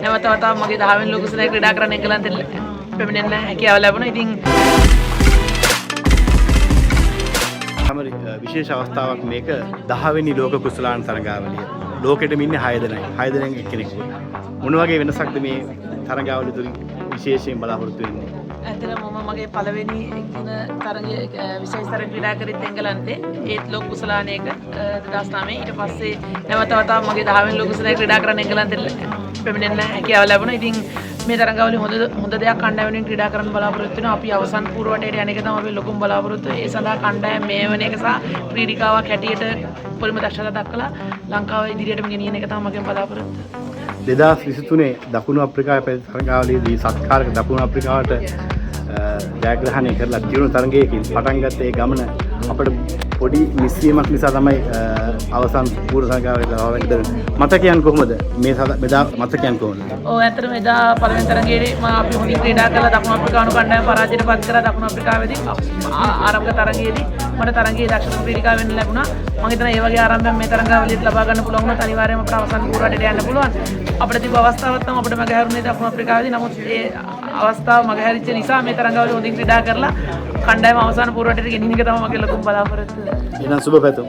නැවත වතාවක් මගේ 10 වෙනි ලෝක කුසලයේ ක්‍රීඩා කරන්න එංගලන්තෙට පැමිණෙන්න හැකියාව ලැබුණා. ඉතින් තමයි විශේෂ අවස්ථාවක් මේක 10 වෙනි ලෝක කුසලාන තරගාවලිය. ලෝකෙටම ඉන්නේ 6 දෙනයි. 6 දෙනෙන් එක්කෙනෙකුට. මොන වගේ වෙනසක්ද මේ තරගාවලිය තුලින් විශේෂයෙන් බලාපොරොත්තු වෙන්නේ? ඇත්තටම මම මගේ පළවෙනි එක්දින තරගයේ විශේෂ තරග ක්‍රීඩා කරෙත් එංගලන්තේ. ඒත් ලෝක කුසලානයක 2009 ඊට පස්සේ නැවත වතාවක් මගේ 10 වෙනි ලෝක කුසලයේ ක්‍රීඩා කරන්න එංගලන්තෙට පැමිණෙන්න හැකියාව ලැබුණා. ඉතින් මේ තරගාවලිය හොඳ දෙයක් කණ්ඩායම වෙනුවෙන් ක්‍රීඩා කරන්න බලාපොරොත්තු වෙනවා. අපි අවසන් පූර්ව වටේට යන එක තමයි අපි ලොකුම බලාපොරොත්තු. ඒ සඳහා කණ්ඩායම මේ වෙන එක සහ ක්‍රීඩිකාවක් හැටියට උපරිම දක්ෂතා දක්වලා ලංකාව ඉදිරියටම ගෙනියන එක තමයි මගේ බලාපොරොත්තු. 2023 දකුණු අප්‍රිකාවේ තරගාවලියේදී සත්කාරක දකුණු අප්‍රිකාවට ජයග්‍රහණය කරලා තියුණු තරගයකින් පටන් ගත්ත ඒ ගමන අපිට පොඩි මිස්වීමක් නිසා තමයි අවසන් පූර්ව තරගාවලියට ආවෙන්නේ. මතකයන් කොහොමද? මේ බෙදා මතකයන් කොහොමද? ඔව් ඇත්තටම එදා පළවෙනි තරගයේදී අපි හොඳින් ක්‍රීඩා කළා. දකුණු අප්‍රිකානු කණ්ඩායම පරාජයට පත් කරලා දකුණු අප්‍රිකාවේදී ආරම්භක තරගයේදී මට තරගයේ දක්ෂම ක්‍රීඩිකාව වෙන්න ලැබුණා. මම හිතනවා ඒ වගේ ආරම්භයක් මේ තරගාවලියට ලබා ගන්න පුළුවන් වුණොත් අනිවාර්යයෙන්ම අපට අවසන් පූර්වයට යන්න පුළුවන්. අපිට තිබ්බ අවස්ථාවක් තමයි අපිට මගහැරුණේ දකුණු අප්‍රිකාවේදී. නමුත් ඒ අවස්ථාව මගහැරිච්ච නිසා මේ තරගාවලිය හොඳින් ක්‍රීඩා කරලා කණ්ඩායම අවසන් පූර්වයට ගෙනියන එක තමයි මගේ ලොකුම බලාපොරොත්තුව. එහෙනම් සුබ පැතුම්.